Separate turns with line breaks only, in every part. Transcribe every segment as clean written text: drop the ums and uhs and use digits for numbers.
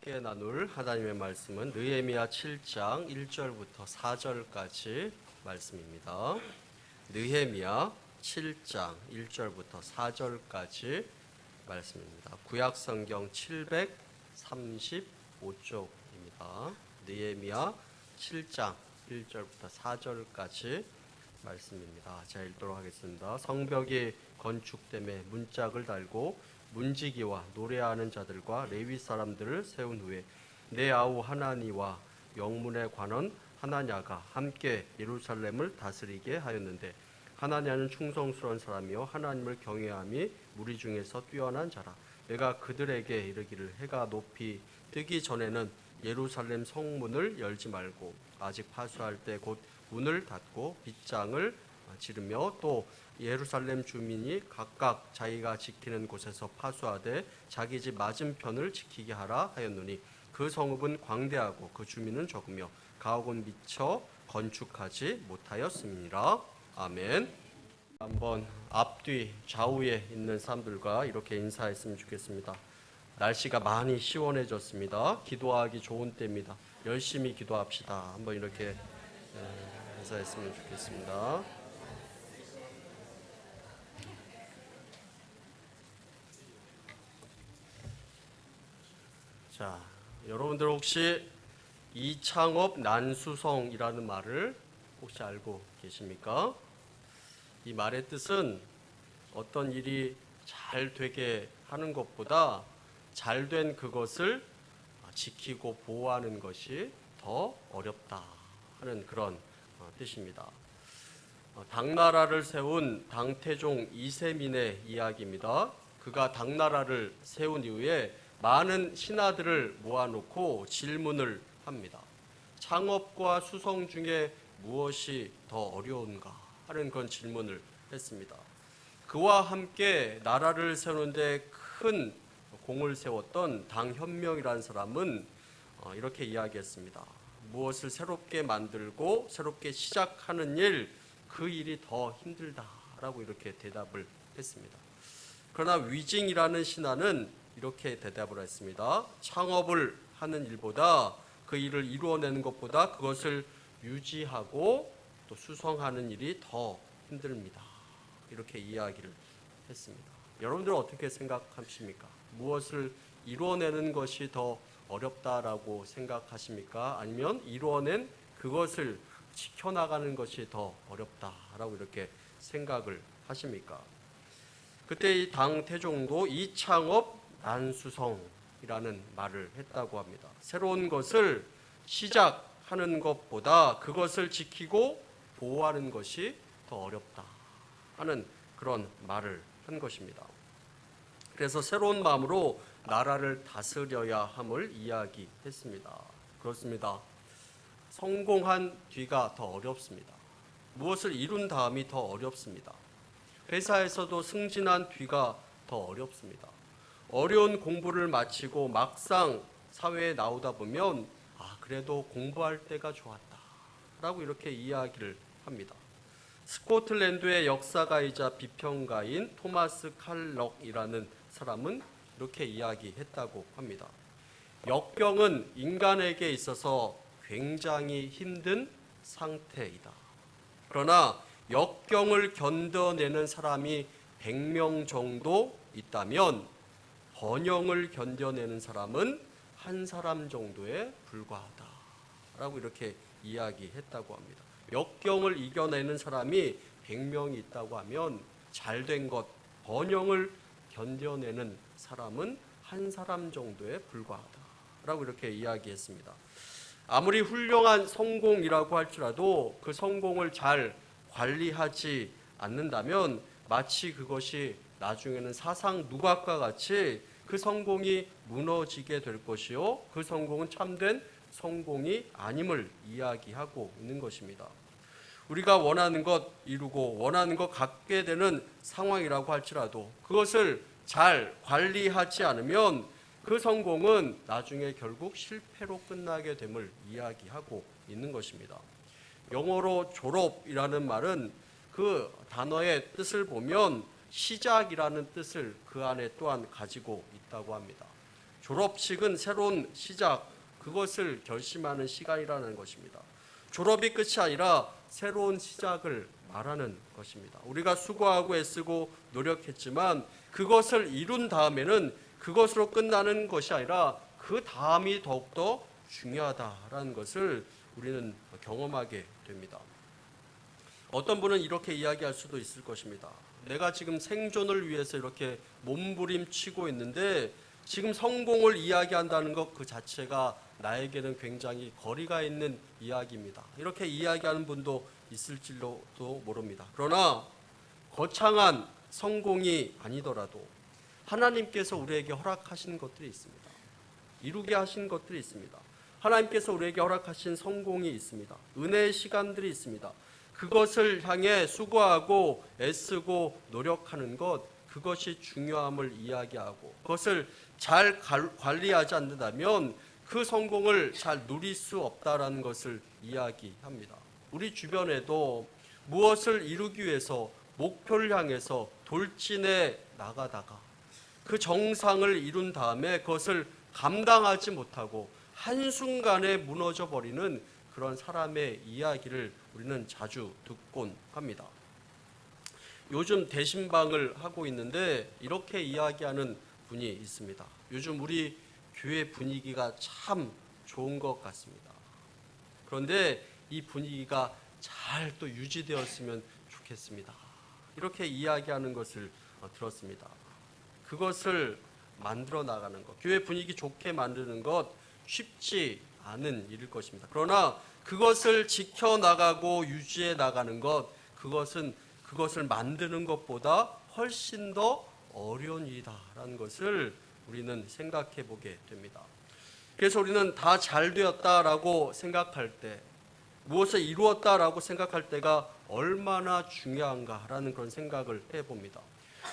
함께 나눌 하나님의 말씀은 느헤미야 7장 1절부터 4절까지 말씀입니다. 느헤미야 7장 1절부터 4절까지 말씀입니다. 구약 성경 735쪽입니다. 느헤미야 7장 1절부터 4절까지 말씀입니다. 제가 읽도록 하겠습니다. 성벽이 건축됨에 문짝을 달고 문지기와 노래하는 자들과 레위 사람들을 세운 후에 내 아우 하나니와 영문의 관원 하나냐가 함께 예루살렘을 다스리게 하였는데, 하나냐는 충성스러운 사람이요 하나님을 경외함이 무리 중에서 뛰어난 자라. 내가 그들에게 이르기를 해가 높이 뜨기 전에는 예루살렘 성문을 열지 말고 아직 파수할 때 곧 문을 닫고 빗장을 지르며 또 예루살렘 주민이 각각 자기가 지키는 곳에서 파수하되 자기 집 맞은편을 지키게 하라 하였노니, 그 성읍은 광대하고 그 주민은 적으며 가옥은 미처 건축하지 못하였습니다. 아멘. 한번 앞뒤 좌우에 있는 사람들과 이렇게 인사했으면 좋겠습니다. 날씨가 많이 시원해졌습니다. 기도하기 좋은 때입니다. 열심히 기도합시다. 한번 이렇게 인사했으면 좋겠습니다. 자, 여러분들 혹시 이창업 난수성이라는 말을 혹시 알고 계십니까? 이 말의 뜻은 어떤 일이 잘 되게 하는 것보다 잘 된 그것을 지키고 보호하는 것이 더 어렵다 하는 그런 뜻입니다. 당나라를 세운 당태종 이세민의 이야기입니다. 그가 당나라를 세운 이후에 많은 신하들을 모아놓고 질문을 합니다. 창업과 수성 중에 무엇이 더 어려운가 하는 그런 질문을 했습니다. 그와 함께 나라를 세우는데 큰 공을 세웠던 당현명이라는 사람은 이렇게 이야기했습니다. 무엇을 새롭게 만들고 새롭게 시작하는 일, 그 일이 더 힘들다라고 이렇게 대답을 했습니다. 그러나 위징이라는 신하는 이렇게 대답을 했습니다. 창업을 하는 일보다, 그 일을 이루어내는 것보다 그것을 유지하고 또 수성하는 일이 더 힘듭니다. 이렇게 이야기를 했습니다. 여러분들은 어떻게 생각하십니까? 무엇을 이루어내는 것이 더 어렵다라고 생각하십니까? 아니면 이루어낸 그것을 지켜나가는 것이 더 어렵다라고 이렇게 생각을 하십니까? 그때 이 당태종도 이창업 난수성이라는 말을 했다고 합니다. 새로운 것을 시작하는 것보다 그것을 지키고 보호하는 것이 더 어렵다 하는 그런 말을 한 것입니다. 그래서 새로운 마음으로 나라를 다스려야 함을 이야기했습니다. 그렇습니다. 성공한 뒤가 더 어렵습니다. 무엇을 이룬 다음이 더 어렵습니다. 회사에서도 승진한 뒤가 더 어렵습니다. 어려운 공부를 마치고 막상 사회에 나오다 보면 그래도 공부할 때가 좋았다 라고 이렇게 이야기를 합니다. 스코틀랜드의 역사가이자 비평가인 토마스 칼럭이라는 사람은 이렇게 이야기했다고 합니다. 역경은 인간에게 있어서 굉장히 힘든 상태이다. 그러나 역경을 견뎌내는 사람이 100명 정도 있다면 번영을 견뎌내는 사람은 한 사람 정도에 불과하다 라고 이렇게 이야기했다고 합니다. 역경을 이겨내는 사람이 100명이 있다고 하면 잘된 것, 번영을 견뎌내는 사람은 한 사람 정도에 불과하다 라고 이렇게 이야기했습니다. 아무리 훌륭한 성공이라고 할지라도 그 성공을 잘 관리하지 않는다면 마치 그것이 나중에는 사상 누각과 같이 그 성공이 무너지게 될 것이요, 그 성공은 참된 성공이 아님을 이야기하고 있는 것입니다. 우리가 원하는 것 이루고 원하는 것 갖게 되는 상황이라고 할지라도 그것을 잘 관리하지 않으면 그 성공은 나중에 결국 실패로 끝나게 됨을 이야기하고 있는 것입니다. 영어로 졸업이라는 말은 그 단어의 뜻을 보면 시작이라는 뜻을 그 안에 또한 가지고 있다고 합니다. 졸업식은 새로운 시작, 그것을 결심하는 시간이라는 것입니다. 졸업이 끝이 아니라 새로운 시작을 말하는 것입니다. 우리가 수고하고 애쓰고 노력했지만 그것을 이룬 다음에는 그것으로 끝나는 것이 아니라 그 다음이 더욱더 중요하다라는 것을 우리는 경험하게 됩니다. 어떤 분은 이렇게 이야기할 수도 있을 것입니다. 내가 지금 생존을 위해서 이렇게 몸부림치고 있는데 지금 성공을 이야기한다는 것 그 자체가 나에게는 굉장히 거리가 있는 이야기입니다. 이렇게 이야기하는 분도 있을지도 모릅니다. 그러나 거창한 성공이 아니더라도 하나님께서 우리에게 허락하신 것들이 있습니다. 이루게 하신 것들이 있습니다. 하나님께서 우리에게 허락하신 성공이 있습니다. 은혜의 시간들이 있습니다. 그것을 향해 수고하고 애쓰고 노력하는 것, 그것이 중요함을 이야기하고 그것을 잘 관리하지 않는다면 그 성공을 잘 누릴 수 없다라는 것을 이야기합니다. 우리 주변에도 무엇을 이루기 위해서 목표를 향해서 돌진해 나가다가 그 정상을 이룬 다음에 그것을 감당하지 못하고 한순간에 무너져 버리는 그런 사람의 이야기를 우리는 자주 듣곤 합니다. 요즘 대신방을 하고 있는데 이렇게 이야기하는 분이 있습니다. 요즘 우리 교회 분위기가 참 좋은 것 같습니다. 그런데 이 분위기가 잘 또 유지되었으면 좋겠습니다. 이렇게 이야기하는 것을 들었습니다. 그것을 만들어 나가는 것, 교회 분위기 좋게 만드는 것 쉽지 않은 일일 것입니다. 그러나 그것을 지켜나가고 유지해 나가는 것, 그것을 만드는 것보다 훨씬 더 어려운 일이다라는 것을 우리는 생각해 보게 됩니다. 그래서 우리는 다 잘 되었다라고 생각할 때, 무엇을 이루었다라고 생각할 때가 얼마나 중요한가라는 그런 생각을 해봅니다.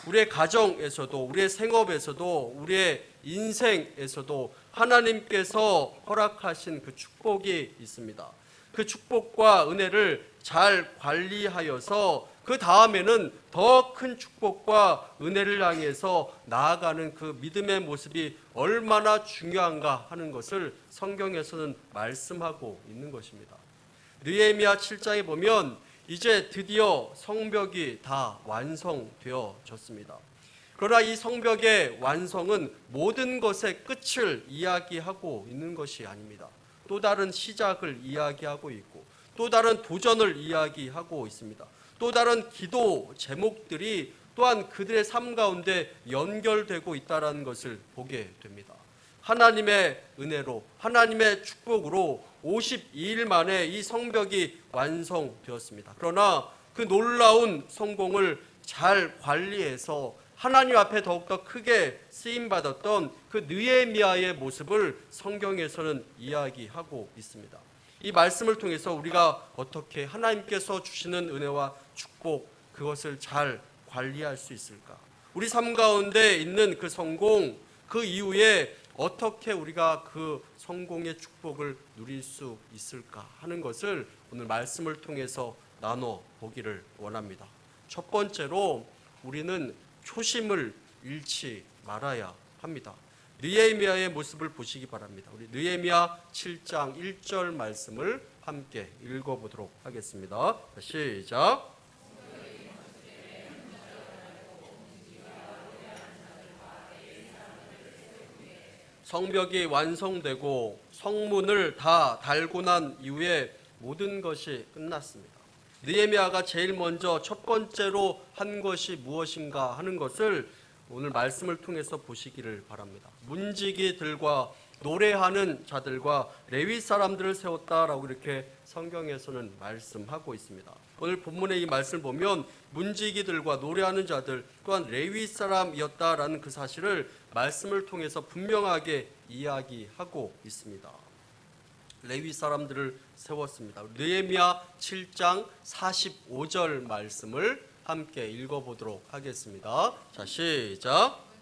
우리의 가정에서도, 우리의 생업에서도, 우리의 인생에서도 하나님께서 허락하신 그 축복이 있습니다. 그 축복과 은혜를 잘 관리하여서 그 다음에는 더 큰 축복과 은혜를 향해서 나아가는 그 믿음의 모습이 얼마나 중요한가 하는 것을 성경에서는 말씀하고 있는 것입니다. 느헤미야 7장에 보면 이제 드디어 성벽이 다 완성되어졌습니다. 그러나 이 성벽의 완성은 모든 것의 끝을 이야기하고 있는 것이 아닙니다. 또 다른 시작을 이야기하고 있고 또 다른 도전을 이야기하고 있습니다. 또 다른 기도 제목들이 또한 그들의 삶 가운데 연결되고 있다는 것을 보게 됩니다. 하나님의 은혜로, 하나님의 축복으로 52일 만에 이 성벽이 완성되었습니다. 그러나 그 놀라운 성공을 잘 관리해서 하나님 앞에 더욱더 크게 쓰임받았던 그 느헤미야의 모습을 성경에서는 이야기하고 있습니다. 이 말씀을 통해서 우리가 어떻게 하나님께서 주시는 은혜와 축복, 그것을 잘 관리할 수 있을까? 우리 삶 가운데 있는 그 성공, 그 이후에 어떻게 우리가 그 성공의 축복을 누릴 수 있을까 하는 것을 오늘 말씀을 통해서 나눠 보기를 원합니다. 첫 번째로 우리는 초심을 잃지 말아야 합니다. 느헤미야의 모습을 보시기 바랍니다. 우리 느헤미야 7장 1절 말씀을 함께 읽어보도록 하겠습니다. 시작. 성벽이 완성되고 성문을 다 달고 난 이후에 모든 것이 끝났습니다. 느헤미야가 제일 먼저 첫 번째로 한 것이 무엇인가 하는 것을 오늘 말씀을 통해서 보시기를 바랍니다. 문지기들과 노래하는 자들과 레위 사람들을 세웠다라고 이렇게 성경에서는 말씀하고 있습니다. 오늘 본문의 이 말씀을 보면 문지기들과 노래하는 자들 또한 레위 사람이었다라는 그 사실을 말씀을 통해서 분명하게 이야기하고 있습니다. 레위 사람들을 세웠습니다. 느헤미야 7장 45절 말씀을 함께 읽어보도록 하겠습니다. 자, 시작.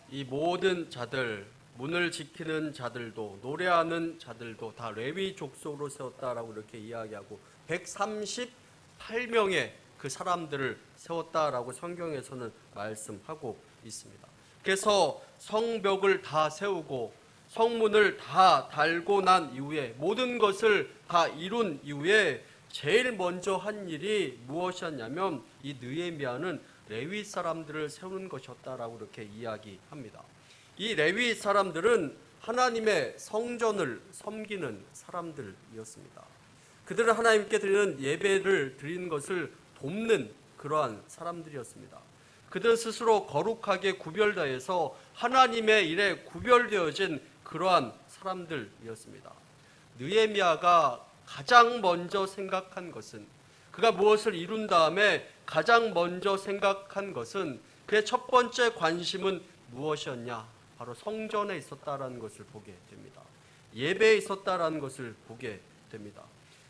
이 모든 자들, 문을 지키는 자들도 노래하는 자들도 다 레위 족속으로 세웠다라고 이렇게 이야기하고 138명의 그 사람들을 세웠다라고 성경에서는 말씀하고 있습니다. 그래서 성벽을 다 세우고 성문을 다 달고 난 이후에 모든 것을 다 이룬 이후에 제일 먼저 한 일이 무엇이었냐면 이 느헤미야는 레위 사람들을 세우는 것이었다라고 이렇게 이야기합니다. 이 레위 사람들은 하나님의 성전을 섬기는 사람들이었습니다. 그들은 하나님께 드리는 예배를 드리는 것을 돕는 그러한 사람들이었습니다. 그들은 스스로 거룩하게 구별되어서 하나님의 일에 구별되어진 그러한 사람들이었습니다. 느헤미야가 가장 먼저 생각한 것은, 그가 무엇을 이룬 다음에 가장 먼저 생각한 것은, 그의 첫 번째 관심은 무엇이었냐? 바로 성전에 있었다라는 것을 보게 됩니다. 예배에 있었다라는 것을 보게 됩니다.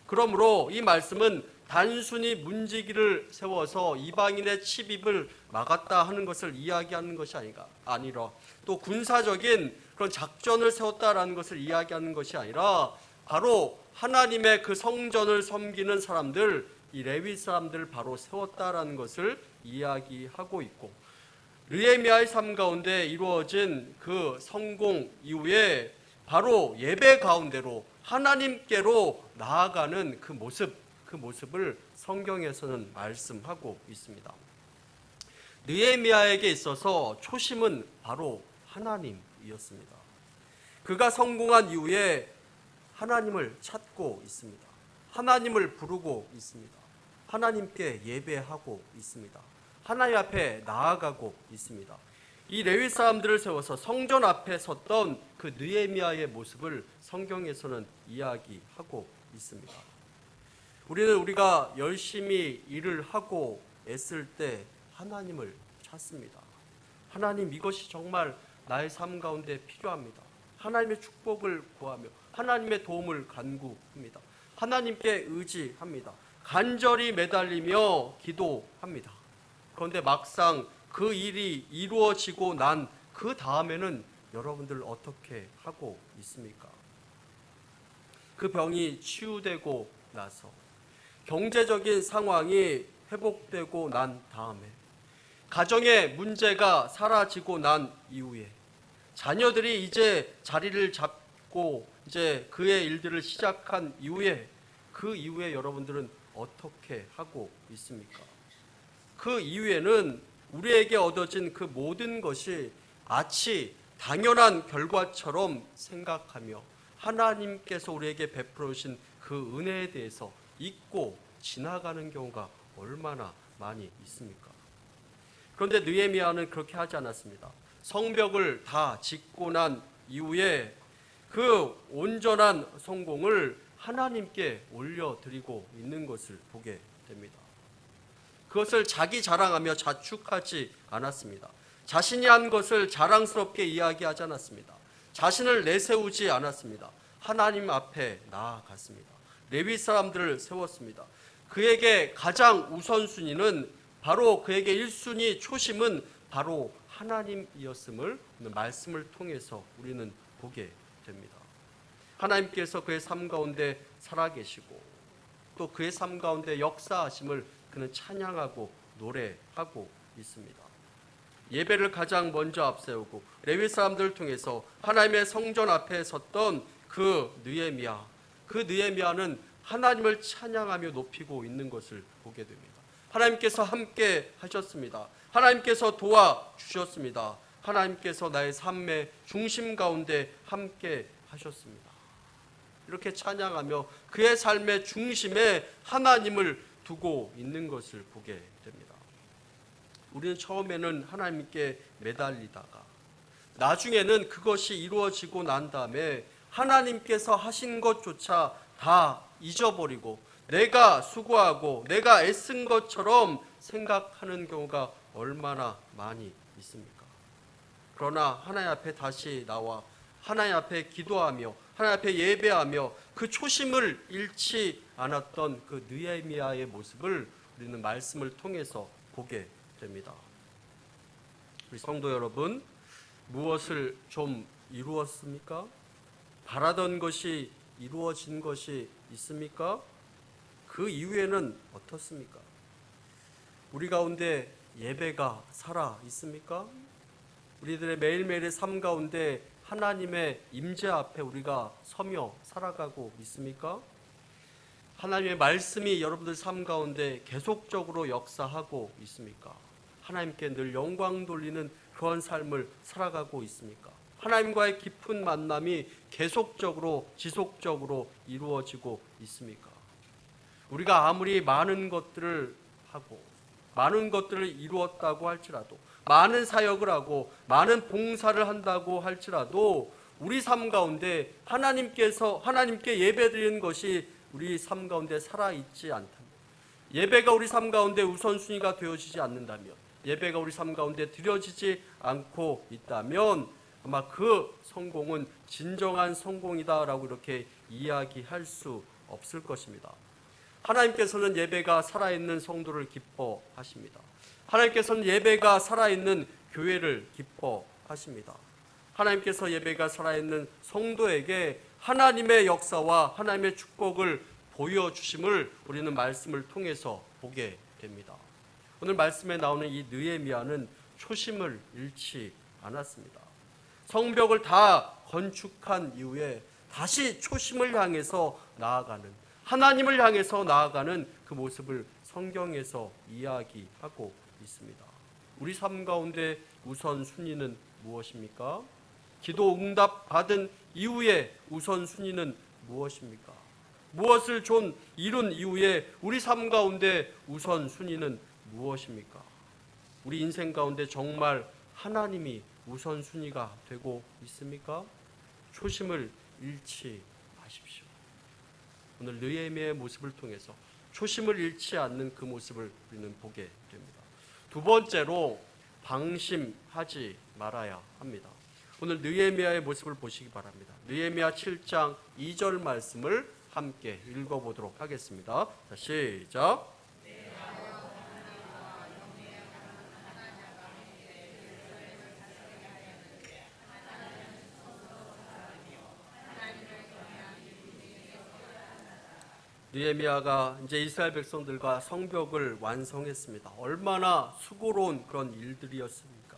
그러므로 이 말씀은 단순히 문지기를 세워서 이방인의 침입을 막았다 하는 것을 이야기하는 것이 아니라 또 군사적인 그런 작전을 세웠다라는 것을 이야기하는 것이 아니라 바로 하나님의 그 성전을 섬기는 사람들, 이 레위 사람들을 바로 세웠다라는 것을 이야기하고 있고, 느헤미야의 삶 가운데 이루어진 그 성공 이후에 바로 예배 가운데로 하나님께로 나아가는 그 모습을 성경에서는 말씀하고 있습니다. 느헤미야에게 있어서 초심은 바로 하나님이었습니다. 그가 성공한 이후에 하나님을 찾고 있습니다. 하나님을 부르고 있습니다. 하나님께 예배하고 있습니다. 하나님 앞에 나아가고 있습니다. 이 레위 사람들을 세워서 성전 앞에 섰던 그 느헤미야의 모습을 성경에서는 이야기하고 있습니다. 우리가 열심히 일을 하고 애쓸 때 하나님을 찾습니다. 하나님, 이것이 정말 나의 삶 가운데 필요합니다. 하나님의 축복을 구하며 하나님의 도움을 간구합니다. 하나님께 의지합니다. 간절히 매달리며 기도합니다. 그런데 막상 그 일이 이루어지고 난 그 다음에는 여러분들 어떻게 하고 있습니까? 그 병이 치유되고 나서 경제적인 상황이 회복되고 난 다음에 가정의 문제가 사라지고 난 이후에 자녀들이 이제 자리를 잡고 이제 그의 일들을 시작한 이후에 그 이후에 여러분들은 어떻게 하고 있습니까? 그 이후에는 우리에게 얻어진 그 모든 것이 마치 당연한 결과처럼 생각하며 하나님께서 우리에게 베풀어 주신 그 은혜에 대해서 잊고 지나가는 경우가 얼마나 많이 있습니까? 그런데 느헤미야는 그렇게 하지 않았습니다. 성벽을 다 짓고 난 이후에 그 온전한 성공을 하나님께 올려드리고 있는 것을 보게 됩니다. 그것을 자기 자랑하며 자축하지 않았습니다. 자신이 한 것을 자랑스럽게 이야기하지 않았습니다. 자신을 내세우지 않았습니다. 하나님 앞에 나아갔습니다. 레위 사람들을 세웠습니다. 그에게 가장 우선순위는 바로 그에게 1순위 초심은 바로 하나님이었음을 오늘 말씀을 통해서 우리는 보게 됩니다. 하나님께서 그의 삶 가운데 살아계시고 또 그의 삶 가운데 역사하심을 그는 찬양하고 노래하고 있습니다. 예배를 가장 먼저 앞세우고 레위 사람들을 통해서 하나님의 성전 앞에 섰던 그 느헤미야는 하나님을 찬양하며 높이고 있는 것을 보게 됩니다. 하나님께서 함께 하셨습니다. 하나님께서 도와주셨습니다. 하나님께서 나의 삶의 중심 가운데 함께 하셨습니다. 이렇게 찬양하며 그의 삶의 중심에 하나님을 두고 있는 것을 보게 됩니다. 우리는 처음에는 하나님께 매달리다가 나중에는 그것이 이루어지고 난 다음에 하나님께서 하신 것조차 다 잊어버리고 내가 수고하고 내가 애쓴 것처럼 생각하는 경우가 얼마나 많이 있습니까? 그러나 하나님 앞에 다시 나와 하나님 앞에 기도하며 하나님 앞에 예배하며 그 초심을 잃지 않았던 그 느헤미야의 모습을 우리는 말씀을 통해서 보게 됩니다. 우리 성도 여러분, 무엇을 좀 이루었습니까? 바라던 것이 이루어진 것이 있습니까? 그 이후에는 어떻습니까? 우리 가운데 예배가 살아 있습니까? 우리들의 매일매일의 삶 가운데 하나님의 임재 앞에 우리가 서며 살아가고 있습니까? 하나님의 말씀이 여러분들 삶 가운데 계속적으로 역사하고 있습니까? 하나님께 늘 영광 돌리는 그런 삶을 살아가고 있습니까? 하나님과의 깊은 만남이 계속적으로 지속적으로 이루어지고 있습니까? 우리가 아무리 많은 것들을 하고 많은 것들을 이루었다고 할지라도, 많은 사역을 하고 많은 봉사를 한다고 할지라도 우리 삶 가운데 하나님께 예배드리는 것이 우리 삶 가운데 살아있지 않다면, 예배가 우리 삶 가운데 우선순위가 되어지지 않는다면, 예배가 우리 삶 가운데 드려지지 않고 있다면 아마 그 성공은 진정한 성공이다라고 이렇게 이야기할 수 없을 것입니다. 하나님께서는 예배가 살아있는 성도를 기뻐하십니다. 하나님께서는 예배가 살아있는 교회를 기뻐하십니다. 하나님께서 예배가 살아있는 성도에게 하나님의 역사와 하나님의 축복을 보여주심을 우리는 말씀을 통해서 보게 됩니다. 오늘 말씀에 나오는 이 느헤미야는 초심을 잃지 않았습니다. 성벽을 다 건축한 이후에 다시 초심을 향해서 나아가는, 하나님을 향해서 나아가는 그 모습을 성경에서 이야기하고 있습니다. 우리 삶 가운데 우선순위는 무엇입니까? 기도 응답 받은 이후에 우선순위는 무엇입니까? 무엇을 좀 이룬 이후에 우리 삶 가운데 우선순위는 무엇입니까? 우리 인생 가운데 정말 하나님이 우선순위가 되고 있습니까? 초심을 잃지 마십시오. 오늘 느헤미야의 모습을 통해서 초심을 잃지 않는 그 모습을 우리는 보게 됩니다. 두 번째로 방심하지 말아야 합니다. 오늘 느헤미야의 모습을 보시기 바랍니다. 느헤미야 7장 2절 말씀을 함께 읽어보도록 하겠습니다. 자, 시작. 느헤미야가 이제 이스라엘 백성들과 성벽을 완성했습니다. 얼마나 수고로운 그런 일들이었습니까?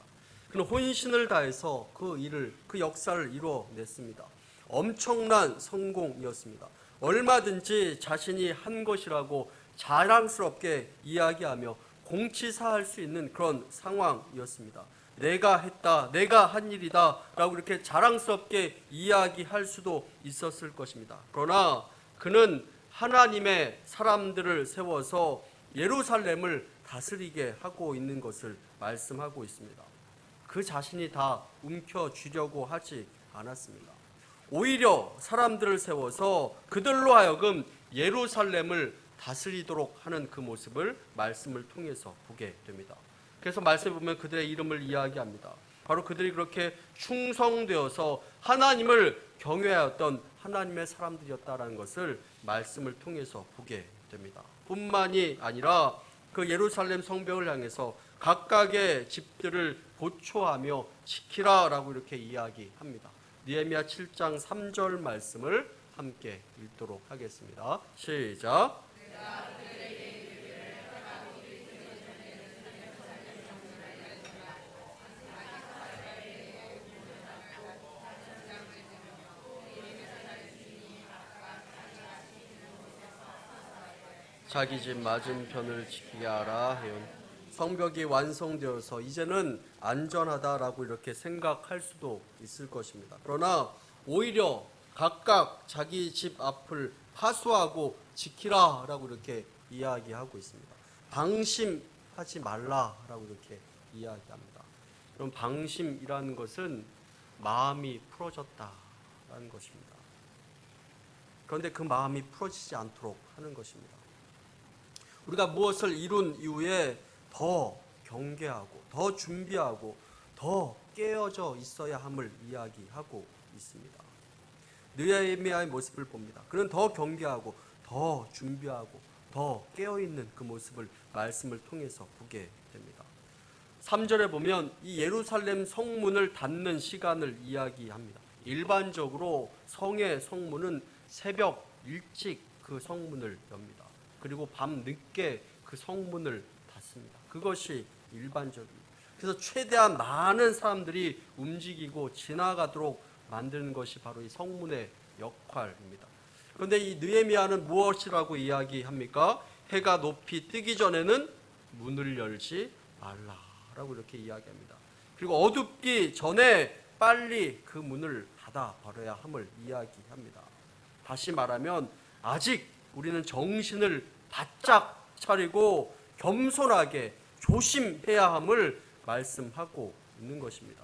그는 혼신을 다해서 그 역사를 이루어냈습니다. 엄청난 성공이었습니다. 얼마든지 자신이 한 것이라고 자랑스럽게 이야기하며 공치사할 수 있는 그런 상황이었습니다. 내가 했다, 내가 한 일이다 라고 이렇게 자랑스럽게 이야기할 수도 있었을 것입니다. 그러나 그는 하나님의 사람들을 세워서 예루살렘을 다스리게 하고 있는 것을 말씀하고 있습니다. 그 자신이 다 움켜쥐려고 하지 않았습니다. 오히려 사람들을 세워서 그들로 하여금 예루살렘을 다스리도록 하는 그 모습을 말씀을 통해서 보게 됩니다. 그래서 말씀에 보면 그들의 이름을 이야기합니다. 바로 그들이 그렇게 충성되어서 하나님을 경외하였던 하나님의 사람들이었다라는 것을 말씀을 통해서 보게 됩니다. 뿐만이 아니라 그 예루살렘 성벽을 향해서 각각의 집들을 보초하며 지키라라고 이렇게 이야기합니다. 느헤미야 7장 3절 말씀을 함께 읽도록 하겠습니다. 시작. 자기 집 맞은편을 지키게 하라 해온 성벽이 완성되어서 이제는 안전하다라고 이렇게 생각할 수도 있을 것입니다. 그러나 오히려 각각 자기 집 앞을 파수하고 지키라라고 이렇게 이야기하고 있습니다. 방심하지 말라라고 이렇게 이야기합니다. 그럼 방심이라는 것은 마음이 풀어졌다라는 것입니다. 그런데 그 마음이 풀어지지 않도록 하는 것입니다. 우리가 무엇을 이룬 이후에 더 경계하고 더 준비하고 더 깨어져 있어야 함을 이야기하고 있습니다. 느헤미야의 모습을 봅니다. 그는 더 경계하고 더 준비하고 더 깨어있는 그 모습을 말씀을 통해서 보게 됩니다. 3절에 보면 이 예루살렘 성문을 닫는 시간을 이야기합니다. 일반적으로 성의 성문은 새벽 일찍 그 성문을 엽니다. 그리고 밤 늦게 그 성문을 닫습니다. 그것이 일반적입니다. 그래서 최대한 많은 사람들이 움직이고 지나가도록 만드는 것이 바로 이 성문의 역할입니다. 그런데 이 느헤미야는 무엇이라고 이야기합니까? 해가 높이 뜨기 전에는 문을 열지 말라라고 이렇게 이야기합니다. 그리고 어둡기 전에 빨리 그 문을 닫아 버려야 함을 이야기합니다. 다시 말하면 아직 우리는 정신을 바짝 차리고 겸손하게 조심해야 함을 말씀하고 있는 것입니다.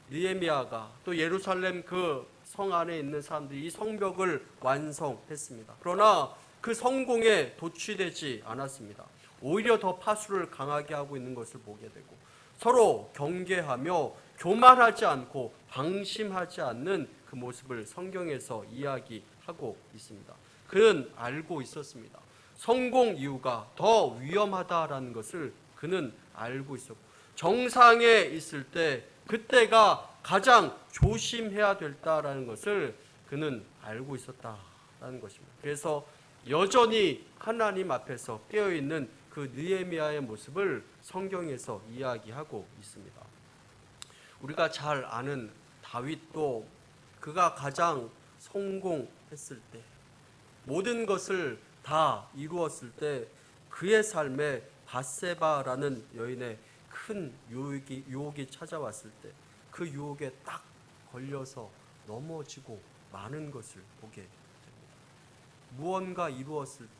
느헤미야가 또 예루살렘 그 성 안에 있는 사람들이 이 성벽을 완성했습니다. 그러나 그 성공에 도취되지 않았습니다. 오히려 더 파수를 강하게 하고 있는 것을 보게 되고 서로 경계하며 교만하지 않고 방심하지 않는 그 모습을 성경에서 이야기하고 있습니다. 그는 알고 있었습니다. 성공 이유가 더 위험하다라는 것을 그는 알고 있었고 정상에 있을 때 그때가 가장 조심해야 됐다라는 것을 그는 알고 있었다라는 것입니다. 그래서 여전히 하나님 앞에서 깨어있는 그 느헤미야의 모습을 성경에서 이야기하고 있습니다. 우리가 잘 아는 다윗도 그가 가장 성공했을 때 모든 것을 다 이루었을 때 그의 삶에 밧세바라는 여인의 큰 유혹이 찾아왔을 때 그 유혹에 딱 걸려서 넘어지고 마는 것을 보게 됩니다. 무언가 이루었을 때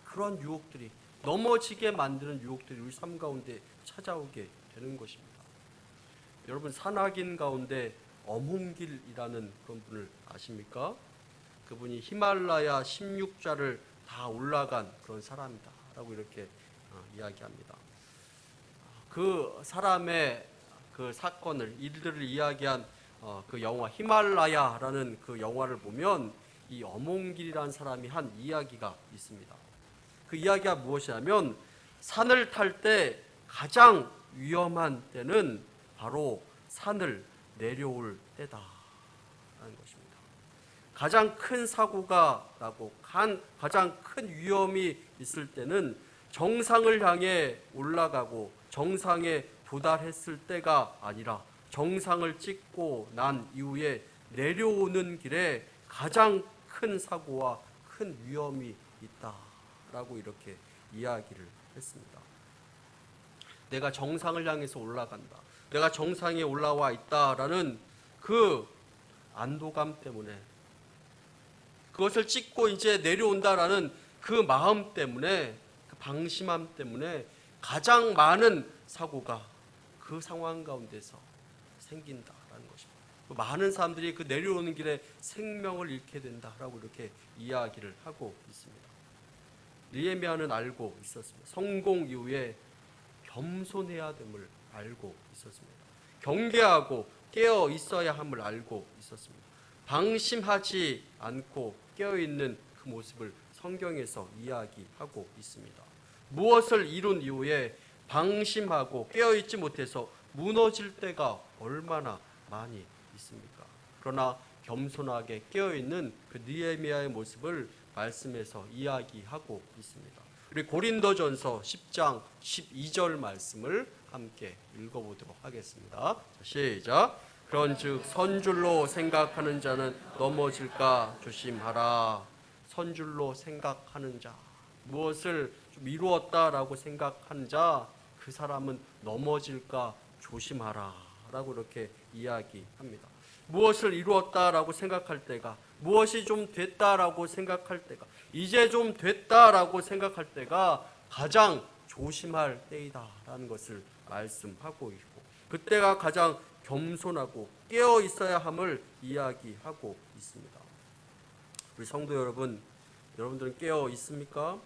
그런 유혹들이 넘어지게 만드는 유혹들이 우리 삶 가운데 찾아오게 되는 것입니다. 여러분 산악인 가운데 엄홍길이라는 그런 분을 아십니까? 그분이 히말라야 16자를 다 올라간 그런 사람이다 라고 이렇게 이야기합니다. 그 사람의 그 사건을 일들을 이야기한 그 영화 히말라야라는 그 영화를 보면 이 엄홍길이라는 사람이 한 이야기가 있습니다. 그 이야기가 무엇이냐면 산을 탈 때 가장 위험한 때는 바로 산을 내려올 때다라는 것입니다. 가장 큰 사고가 나고 가장 큰 위험이 있을 때는 정상을 향해 올라가고 정상에 도달했을 때가 아니라 정상을 찍고 난 이후에 내려오는 길에 가장 큰 사고와 큰 위험이 있다라고 이렇게 이야기를 했습니다. 내가 정상을 향해서 올라간다. 내가 정상에 올라와 있다라는 그 안도감 때문에 그것을 찍고 이제 내려온다라는 그 마음 때문에 그 방심함 때문에 가장 많은 사고가 그 상황 가운데서 생긴다라는 것입니다. 많은 사람들이 그 내려오는 길에 생명을 잃게 된다라고 이렇게 이야기를 하고 있습니다. 느헤미야는 알고 있었습니다. 성공 이후에 겸손해야 됨을 알고 있었습니다. 경계하고 깨어 있어야 함을 알고 있었습니다. 방심하지 않고 깨어 있는 그 모습을 성경에서 이야기하고 있습니다. 무엇을 이룬 이후에 방심하고 깨어 있지 못해서 무너질 때가 얼마나 많이 있습니까? 그러나 겸손하게 깨어 있는 그 느헤미야의 모습을 말씀에서 이야기하고 있습니다. 우리 고린도전서 10장 12절 말씀을 함께 읽어보도록 하겠습니다. 시작. 그런즉 선줄로 생각하는 자는 넘어질까 조심하라. 선줄로 생각하는 자, 무엇을 좀 이루었다라고 생각하는 자, 그 사람은 넘어질까 조심하라 라고 이렇게 이야기합니다. 무엇을 이루었다라고 생각할 때가, 무엇이 좀 됐다라고 생각할 때가, 이제 좀 됐다라고 생각할 때가 가장 조심할 때이다라는 것을 말씀하고 있고, 그때가 가장 겸손하고 깨어 있어야 함을 이야기하고 있습니다. 우리 성도 여러분, 여러분들은 깨어 있습니까?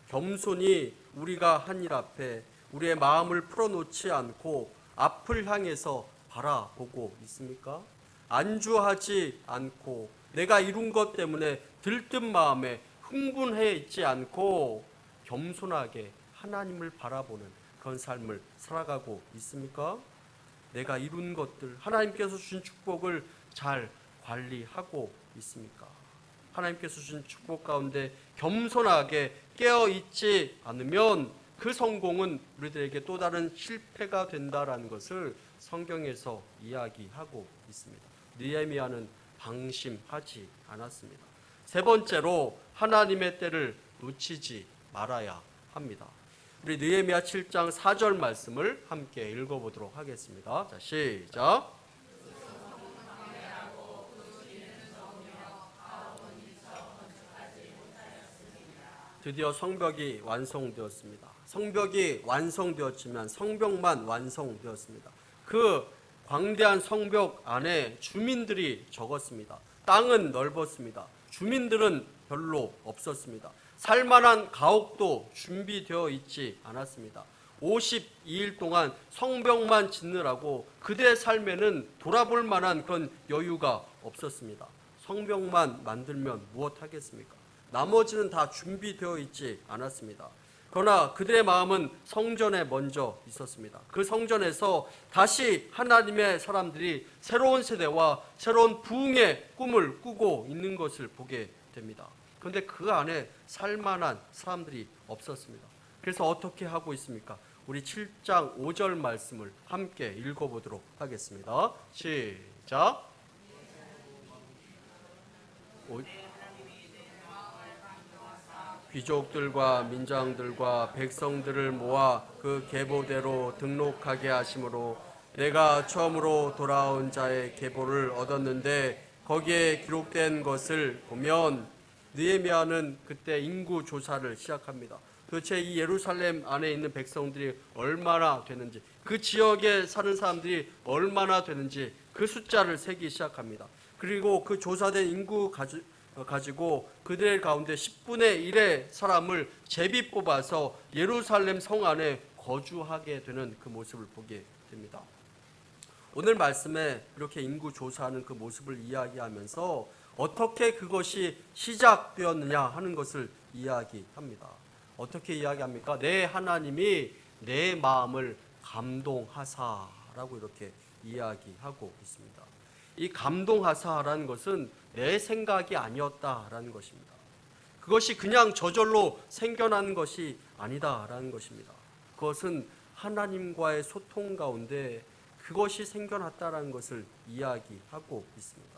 겸손히 우리가 한 일 앞에 우리의 마음을 풀어놓지 않고 앞을 향해서 바라보고 있습니까? 안주하지 않고 내가 이룬 것 때문에 들뜬 마음에 흥분해 있지 않고 겸손하게 하나님을 바라보는 그 그런 삶을 살아가고 있습니까? 내가 이룬 것들, 하나님께서 주신 축복을 잘 관리하고 있습니까? 하나님께서 주신 축복 가운데 겸손하게 깨어있지 않으면 그 성공은 우리들에게 또 다른 실패가 된다라는 것을 성경에서 이야기하고 있습니다. 느헤미야는 방심하지 않았습니다. 세 번째로 하나님의 때를 놓치지 말아야 합니다. 우리 느헤미야 7장 4절 말씀을 함께 읽어보도록 하겠습니다. 자, 시작. 드디어 성벽이 완성되었습니다. 성벽이 완성되었지만 성벽만 완성되었습니다. 그 광대한 성벽 안에 주민들이 적었습니다. 땅은 넓었습니다. 주민들은 별로 없었습니다. 살만한 가옥도 준비되어 있지 않았습니다. 52일 동안 성벽만 짓느라고 그들의 삶에는 돌아볼 만한 그런 여유가 없었습니다. 성벽만 만들면 무엇 하겠습니까? 나머지는 다 준비되어 있지 않았습니다. 그러나 그들의 마음은 성전에 먼저 있었습니다. 그 성전에서 다시 하나님의 사람들이 새로운 세대와 새로운 부흥의 꿈을 꾸고 있는 것을 보게 됩니다. 그런데 그 안에 살만한 사람들이 없었습니다. 그래서 어떻게 하고 있습니까? 우리 7장 5절 말씀을 함께 읽어보도록 하겠습니다. 시작. 귀족들과 민장들과 백성들을 모아 그 계보대로 등록하게 하심으로 내가 처음으로 돌아온 자의 계보를 얻었는데 거기에 기록된 것을 보면 느헤미야는 그때 인구 조사를 시작합니다. 도대체 이 예루살렘 안에 있는 백성들이 얼마나 되는지, 그 지역에 사는 사람들이 얼마나 되는지 그 숫자를 세기 시작합니다. 그리고 그 조사된 인구 가지고 그들 가운데 10분의 1의 사람을 제비 뽑아서 예루살렘 성 안에 거주하게 되는 그 모습을 보게 됩니다. 오늘 말씀에 이렇게 인구 조사하는 그 모습을 이야기하면서 어떻게 그것이 시작되었느냐 하는 것을 이야기합니다. 어떻게 이야기합니까? 내 하나님이 내 마음을 감동하사라고 이렇게 이야기하고 있습니다. 이 감동하사라는 것은 내 생각이 아니었다라는 것입니다. 그것이 그냥 저절로 생겨난 것이 아니다라는 것입니다. 그것은 하나님과의 소통 가운데 그것이 생겨났다라는 것을 이야기하고 있습니다.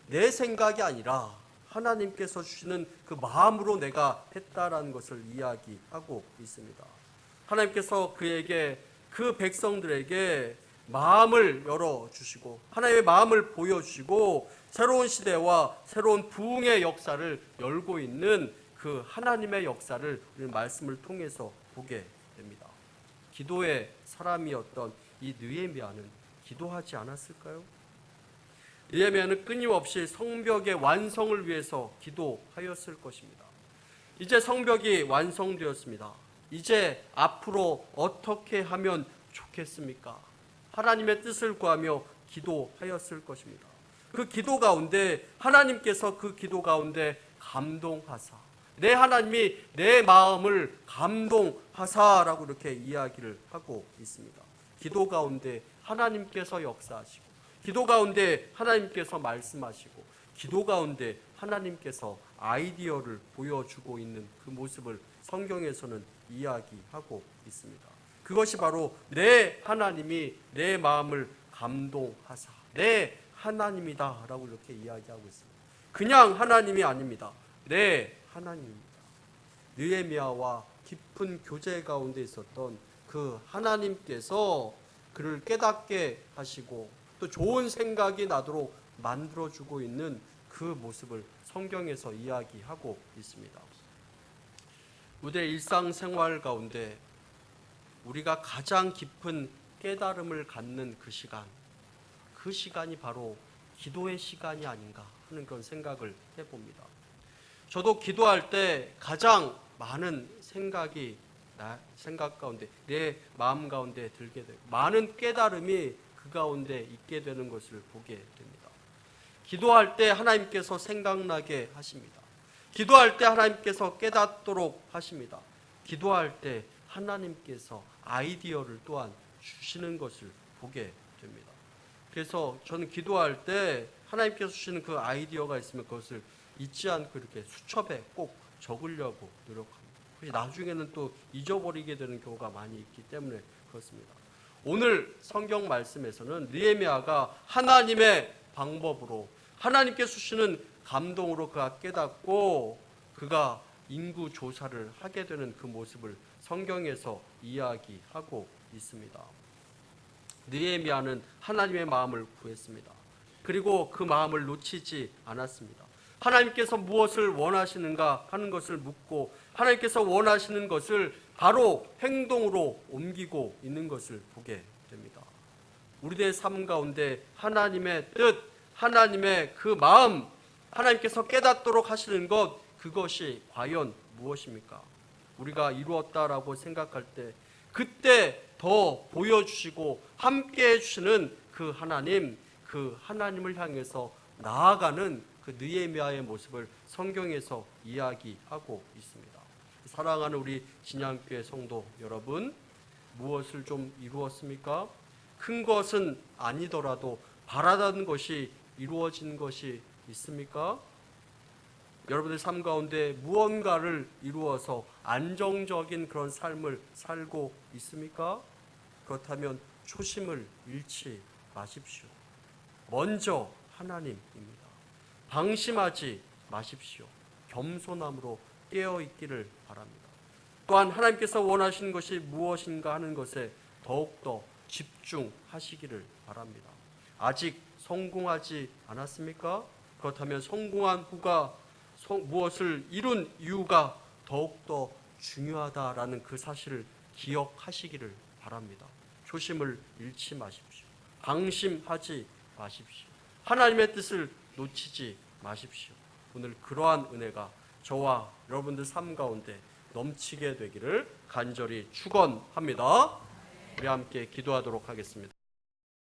내 생각이 아니라 하나님께서 주시는 그 마음으로 내가 했다라는 것을 이야기하고 있습니다. 하나님께서 그 백성들에게 마음을 열어주시고 하나님의 마음을 보여주시고 새로운 시대와 새로운 부흥의 역사를 열고 있는 그 하나님의 역사를 우리 말씀을 통해서 보게 됩니다. 기도의 사람이었던 이 느헤미야는 기도하지 않았을까요? 느헤미야는 끊임없이 성벽의 완성을 위해서 기도하였을 것입니다. 이제 성벽이 완성되었습니다. 이제 앞으로 어떻게 하면 좋겠습니까? 하나님의 뜻을 구하며 기도하였을 것입니다. 그 기도 가운데 하나님께서 그 기도 가운데 감동하사 내 하나님이 내 마음을 감동하사라고 이렇게 이야기를 하고 있습니다. 기도 가운데 하나님께서 역사하시고 기도 가운데 하나님께서 말씀하시고 기도 가운데 하나님께서 아이디어를 보여주고 있는 그 모습을 성경에서는 이야기하고 있습니다. 그것이 바로 내 하나님이 내 마음을 감동하사 내 하나님이다라고 이렇게 이야기하고 있습니다. 그냥 하나님이 아닙니다. 내 하나님입니다. 느헤미야와 깊은 교제 가운데 있었던 그 하나님께서 그를 깨닫게 하시고 또 좋은 생각이 나도록 만들어주고 있는 그 모습을 성경에서 이야기하고 있습니다. 우리의 일상생활 가운데 우리가 가장 깊은 깨달음을 갖는 그 시간이 바로 기도의 시간이 아닌가 하는 그런 생각을 해봅니다. 저도 기도할 때 가장 많은 생각 가운데 내 마음 가운데 들게 되고 많은 깨달음이 그 가운데 있게 되는 것을 보게 됩니다. 기도할 때 하나님께서 생각나게 하십니다. 기도할 때 하나님께서 깨닫도록 하십니다. 기도할 때 하나님께서 아이디어를 또한 주시는 것을 보게 됩니다. 그래서 저는 기도할 때 하나님께서 주시는 그 아이디어가 있으면 그것을 잊지 않고 이렇게 수첩에 꼭 적으려고 노력합니다. 나중에는 또 잊어버리게 되는 경우가 많이 있기 때문에 그렇습니다. 오늘 성경 말씀에서는 느헤미야가 하나님의 방법으로 하나님께서 주시는 감동으로 그가 깨닫고 그가 인구 조사를 하게 되는 그 모습을 성경에서 이야기하고 있습니다. 느헤미야는 하나님의 마음을 구했습니다. 그리고 그 마음을 놓치지 않았습니다. 하나님께서 무엇을 원하시는가 하는 것을 묻고 하나님께서 원하시는 것을 바로 행동으로 옮기고 있는 것을 보게 됩니다. 우리들의 삶 가운데 하나님의 뜻, 하나님의 그 마음, 하나님께서 깨닫도록 하시는 것, 그것이 과연 무엇입니까? 우리가 이루었다라고 생각할 때 그때 더 보여주시고 함께 해주시는 그 하나님을 향해서 나아가는 그 느헤미야의 모습을 성경에서 이야기하고 있습니다. 사랑하는 우리 진양교회 성도 여러분, 무엇을 좀 이루었습니까? 큰 것은 아니더라도 바라던 것이 이루어진 것이 있습니까? 여러분의 삶 가운데 무언가를 이루어서 안정적인 그런 삶을 살고 있습니까? 그렇다면 초심을 잃지 마십시오. 먼저 하나님입니다. 방심하지 마십시오. 겸손함으로 깨어있기를 바랍니다. 또한 하나님께서 원하시는 것이 무엇인가 하는 것에 더욱더 집중하시기를 바랍니다. 아직 성공하지 않았습니까? 그렇다면 성공한 후가 무엇을 이룬 이유가 더욱더 중요하다라는 그 사실을 기억하시기를 바랍니다. 초심을 잃지 마십시오. 방심하지 마십시오. 하나님의 뜻을 놓치지 마십시오. 오늘 그러한 은혜가 저와 여러분들 삶 가운데 넘치게 되기를 간절히 축원합니다. 우리 함께 기도하도록 하겠습니다.